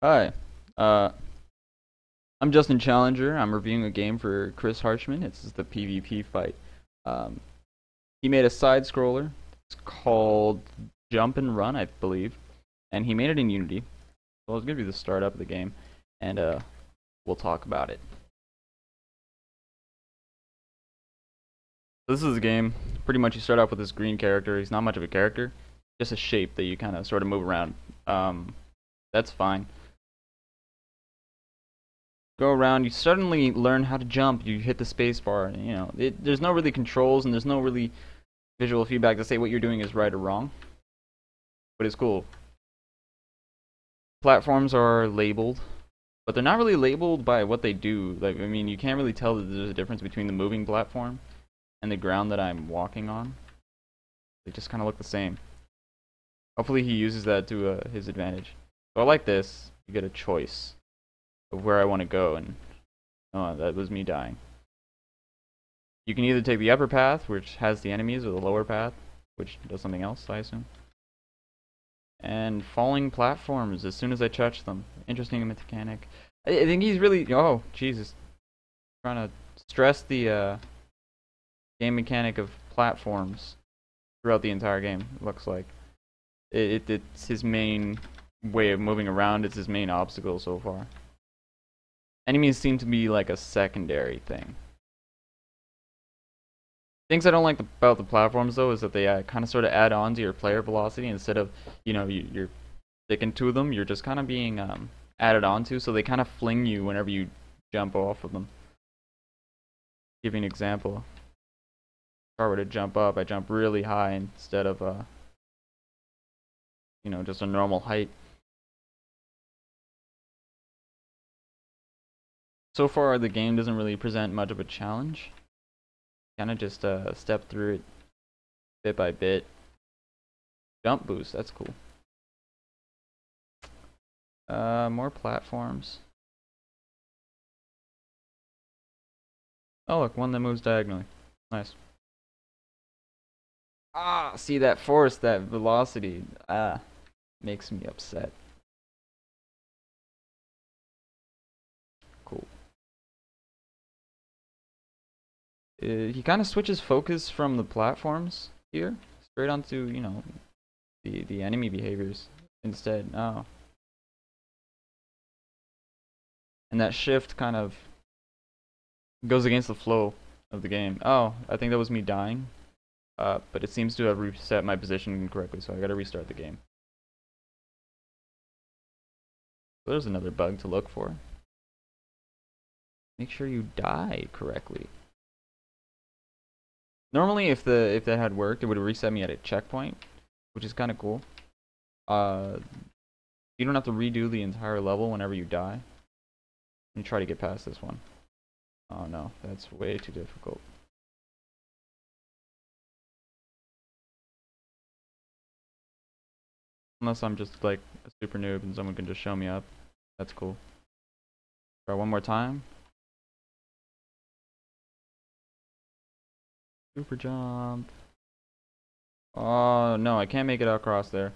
Hi, uh, I'm Justin Challenger. I'm reviewing a game for Chris Harshman. It's the PvP fight. Um, he made a side scroller. It's called Jump and Run, I believe, and he made it in Unity. So I'll give you the start up of the game, and we'll talk about it. This is a game. Pretty much, you start off with this green character. He's not much of a character, just a shape that you kind of sort of move around. That's fine. Go around, you suddenly learn how to jump. You hit the space bar. There's no really controls and there's no really visual feedback to say what you're doing is right or wrong. But it's cool. Platforms are labeled, but they're not really labeled by what they do. Like, I mean, you can't really tell that there's a difference between the moving platform and the ground that I'm walking on. They just kind of look the same. Hopefully he uses that to his advantage. So I like this. You get a choice of where I want to go, and oh, that was me dying. You can either take the upper path, which has the enemies, or the lower path, which does something else, I assume. And falling platforms as soon as I touch them. Interesting mechanic. I think he's really... Oh, Jesus. Trying to stress the game mechanic of platforms throughout the entire game, it looks like. It's his main way of moving around. It's his main obstacle so far. Enemies seem to be like a secondary thing. Things I don't like about the platforms, though, is that they kind of sort of add on to your player velocity instead of, you're sticking to them. You're just kind of being added onto, so they kind of fling you whenever you jump off of them. Give you an example. If I were to jump up, I jump really high instead of, just a normal height. So far, the game doesn't really present much of a challenge. Kind of just step through it bit by bit. Jump boost, that's cool. More platforms. Oh look, one that moves diagonally. Nice. Ah, see that force, that velocity. Makes me upset. Cool. He kind of switches focus from the platforms here, straight onto, the enemy behaviors instead. Oh. And that shift kind of goes against the flow of the game. Oh, I think that was me dying. But it seems to have reset my position incorrectly, so I gotta restart the game. So there's another bug to look for. Make sure you die correctly. Normally, if that had worked, it would reset me at a checkpoint, which is kind of cool. You don't have to redo the entire level whenever you die. Let me try to get past this one. Oh no, that's way too difficult. Unless I'm just like a super noob and someone can just show me up. That's cool. Try one more time. Super jump. Oh no, I can't make it across there.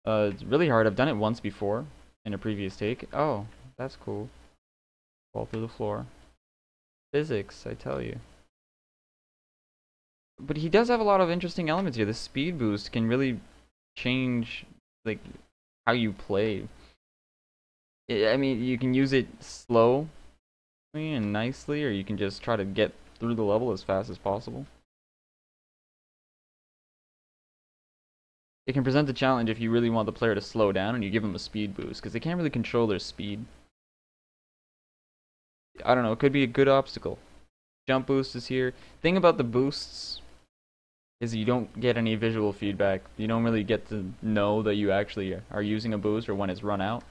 It's really hard. I've done it once before in a previous take. Oh, that's cool. Fall through the floor. Physics, I tell you. But he does have a lot of interesting elements here. The speed boost can really change like how you play. I mean, you can use it slowly and nicely, or you can just try to get through the level as fast as possible. It can present a challenge if you really want the player to slow down and you give them a speed boost, because they can't really control their speed. I don't know, it could be a good obstacle. Jump boost is here. Thing about the boosts is you don't get any visual feedback. You don't really get to know that you actually are using a boost or when it's run out.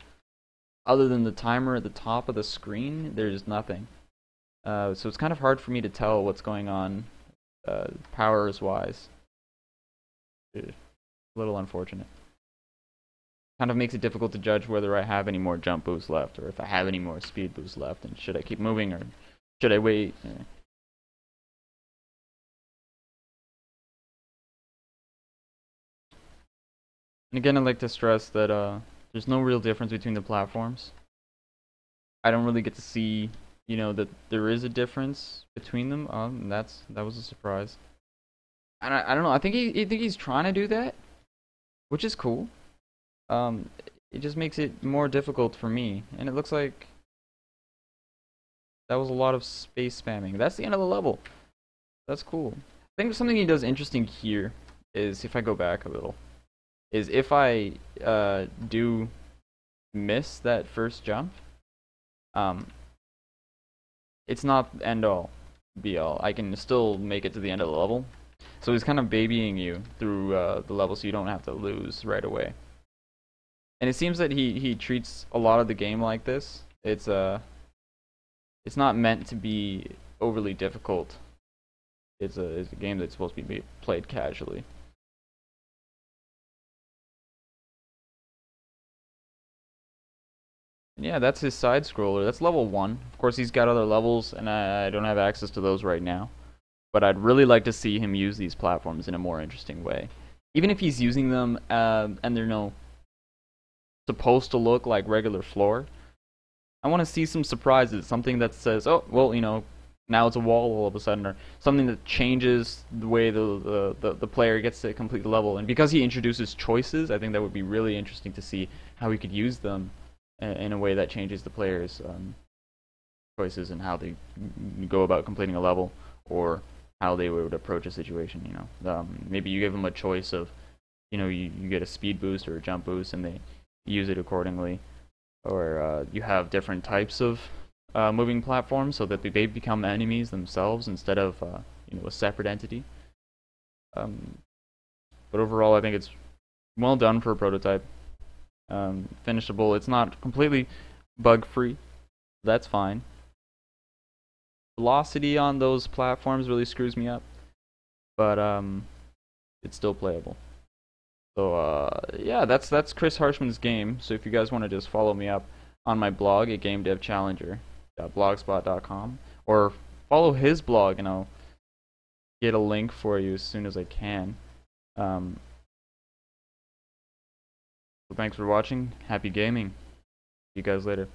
Other than the timer at the top of the screen, there's nothing. So it's kind of hard for me to tell what's going on powers-wise. A little unfortunate. Kind of makes it difficult to judge whether I have any more jump boosts left, or if I have any more speed boosts left, and should I keep moving, or should I wait? And again, I'd like to stress that there's no real difference between the platforms. I don't really get to see, you know, that there is a difference between them. That was a surprise. And I don't know. I think he's trying to do that, which is cool. Um, it just makes it more difficult for me. And it looks like that was a lot of space spamming. That's the end of the level. That's cool. I think something he does interesting here is, if I go back a little, is if I do miss that first jump, it's not end all be all. I can still make it to the end of the level. So he's kind of babying you through the level, so you don't have to lose right away. And it seems that he treats a lot of the game like this. It's not meant to be overly difficult. It's a game that's supposed to be played casually. And yeah, that's his side scroller. That's level 1. Of course, he's got other levels, and I don't have access to those right now. But I'd really like to see him use these platforms in a more interesting way. Even if he's using them and they're supposed to look like regular floor, I want to see some surprises. Something that says, oh, well, you know, now it's a wall all of a sudden, or something that changes the way the player gets to complete the level. And because he introduces choices, I think that would be really interesting to see how he could use them in a way that changes the player's choices and how they go about completing a level, or how they would approach a situation. You know, maybe you give them a choice of, you know, you get a speed boost or a jump boost, and they use it accordingly, or you have different types of moving platforms so that they become enemies themselves instead of you know, a separate entity. But overall, I think it's well done for a prototype. Finishable. It's not completely bug-free. That's fine. Velocity on those platforms really screws me up, but it's still playable. So yeah, that's Chris Harshman's game. So if you guys want to just follow me up on my blog at GameDevChallenger.blogspot.com, or follow his blog, and I'll get a link for you as soon as I can. So thanks for watching. Happy gaming. See you guys later.